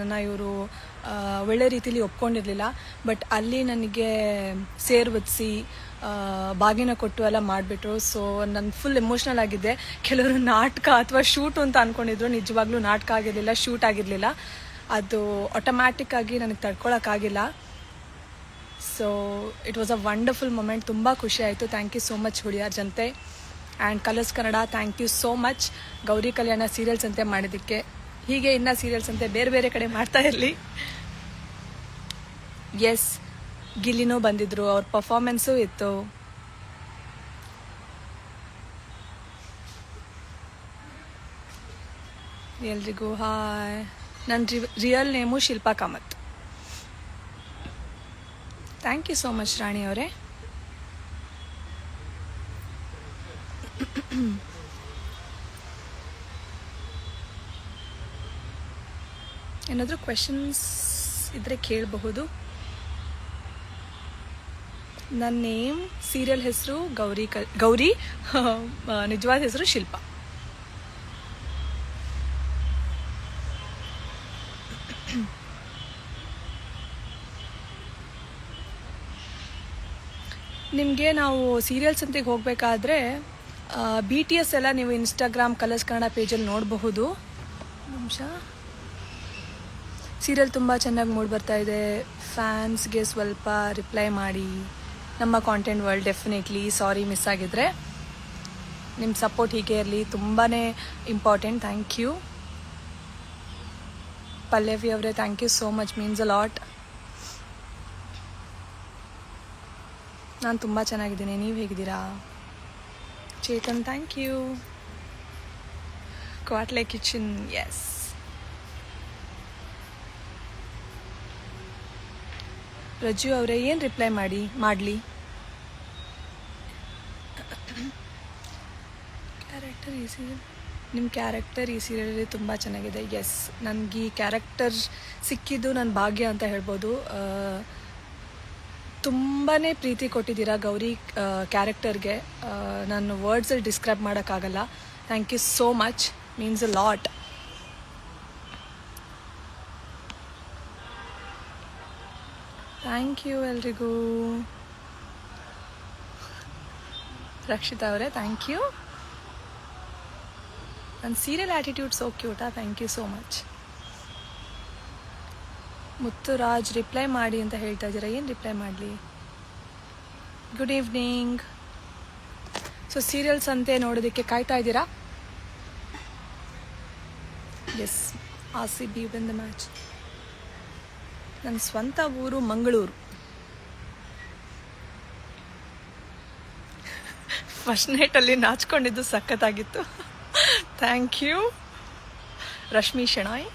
ನನ್ನ ಇವರು ಒಳ್ಳೆ ರೀತಿಲಿ ಒಪ್ಕೊಂಡಿರಲಿಲ್ಲ. ಬಟ್ ಅಲ್ಲಿ ನನಗೆ ಸೇರ್ವದಿಸಿ ಬಾಗಿನ ಕೊಟ್ಟು ಎಲ್ಲ ಮಾಡಿಬಿಟ್ರು. ಸೊ ನಾನು ಫುಲ್ ಎಮೋಷ್ನಲ್ ಆಗಿದ್ದೆ. ಕೆಲವರು ನಾಟಕ ಅಥವಾ ಶೂಟು ಅಂತ ಅಂದ್ಕೊಂಡಿದ್ರು. ನಿಜವಾಗ್ಲೂ ನಾಟಕ ಆಗಿರಲಿಲ್ಲ, ಶೂಟ್ ಆಗಿರಲಿಲ್ಲ. ಅದು ಆಟೋಮ್ಯಾಟಿಕ್ ಆಗಿ ನನಗೆ ತಡ್ಕೊಳಕ್ಕಾಗಿಲ್ಲ. So it was a wonderful moment. ತುಂಬ ಖುಷಿ ಆಯಿತು. ಥ್ಯಾಂಕ್ ಯು ಸೋ ಮಚ್ ಹುಡಿಯಾರ್ ಜನತೆ and Colors Kannada. Thank you so much Gowri Kalyana serials ಅಂತೆ ಮಾಡಿದ್ದಕ್ಕೆ. ಹೀಗೆ ಇನ್ನು ಸೀರಿಯಲ್ಸ್ ಅಂತೆ ಬೇರೆ ಬೇರೆ ಕಡೆ ಮಾಡ್ತಾ ಇರಲಿ. ಎಸ್, ಗಿಲ್ಲಿನೂ ಬಂದಿದ್ರು, ಅವ್ರ ಪರ್ಫಾರ್ಮೆನ್ಸು ಇತ್ತು. ಎಲ್ರಿಗೂ ಹಾಯ್. ನನ್ನ real name Shilpa Kamath. Thank you so much Rani ಅವರೇ. ಏನಾದರೂ ಕ್ವೆಶನ್ಸ್ ಇದ್ರೆ ಕೇಳಬಹುದು. ನನ್ನ ನೇಮ್, ಸೀರಿಯಲ್ ಹೆಸರು ಗೌರಿ, ನಿಜವಾದ ಹೆಸರು ಶಿಲ್ಪಾ. ನಿಮಗೆ ನಾವು ಸೀರಿಯಲ್ಸ್ ಅಂತಿಗೆ ಹೋಗಬೇಕಾದ್ರೆ BTS ಎಲ್ಲ ನೀವು ಇನ್ಸ್ಟಾಗ್ರಾಮ್ ಕಲರ್ಸ್ ಕನ್ನಡ ಪೇಜಲ್ಲಿ ನೋಡಬಹುದು. ನಿಮಿಷ. ಸೀರಿಯಲ್ ತುಂಬ ಚೆನ್ನಾಗಿ ಮೂಡ್ ಬರ್ತಾ ಇದೆ. ಫ್ಯಾನ್ಸ್ಗೆ ಸ್ವಲ್ಪ ರಿಪ್ಲೈ ಮಾಡಿ. ನಮ್ಮ content world definitely. Sorry miss ಆಗಿದ್ರೆ. ನಿಮ್ಮ ಸಪೋರ್ಟ್ ಹೀಗೆ ಇರಲಿ, ತುಂಬಾ ಇಂಪಾರ್ಟೆಂಟ್. Thank you. ಪಲ್ಲವಿ ಅವರೇ, thank you so much, means a lot. ನಾನು ತುಂಬ ಚೆನ್ನಾಗಿದ್ದೀನಿ, ನೀವು ಹೇಗಿದ್ದೀರಾ? Chetan, thank you. Kwatle kitchen, S. Raju ಅವರೇ, ಏನು ರಿಪ್ಲೈ ಮಾಡಲಿ? ಕ್ಯಾರೆಕ್ಟರ್ ಈ ಸೀರಿಯಲ್, ನಿಮ್ಮ ಕ್ಯಾರೆಕ್ಟರ್ ಈ ಸೀರಿಯಲಲ್ಲಿ ತುಂಬ ಚೆನ್ನಾಗಿದೆ. ಎಸ್, ನನಗೆ ಈ ಕ್ಯಾರೆಕ್ಟರ್ ಸಿಕ್ಕಿದ್ದು ನನ್ನ ಭಾಗ್ಯ ಅಂತ ಹೇಳ್ಬೋದು. ತುಂಬಾ ಪ್ರೀತಿ ಕೊಟ್ಟಿದ್ದೀರಾ ಗೌರಿ ಕ್ಯಾರೆಕ್ಟರ್ಗೆ. ನಾನು ವರ್ಡ್ಸಲ್ಲಿ ಡಿಸ್ಕ್ರೈಬ್ ಮಾಡೋಕ್ಕಾಗಲ್ಲ. Thank you so much, means a lot. Thank you ಎಲ್ರಿಗೂ. ರಕ್ಷಿತಾ ಅವರೇ, ಥ್ಯಾಂಕ್ ಯು. ನನ್ನ ಸೀರಿಯಲ್ ಆ್ಯಟಿಟ್ಯೂಡ್ ಸೋ ಕ್ಯೂಟಾ. Thank you so much. Muthuraj, reply ಮಾಡಿ ಅಂತ ಹೇಳ್ತಾ ಇದ್ದೀರಾ. ಏನು ರಿಪ್ಲೈ ಮಾಡಲಿ? Good evening. ಸೊ ಸೀರಿಯಲ್ಸ್ ಅಂತೆ ನೋಡೋದಕ್ಕೆ ಕಾಯ್ತಾ ಇದ್ದೀರಾ? Yes, RCB win the match. ನನ್ನ ಸ್ವಂತ ಊರು ಮಂಗಳೂರು. ಫಸ್ಟ್ ನೈಟಲ್ಲಿ ನಾಚ್ಕೊಂಡಿದ್ದು ಸಖತ್ತಾಗಿತ್ತು. Thank you Rashmi Shenoy.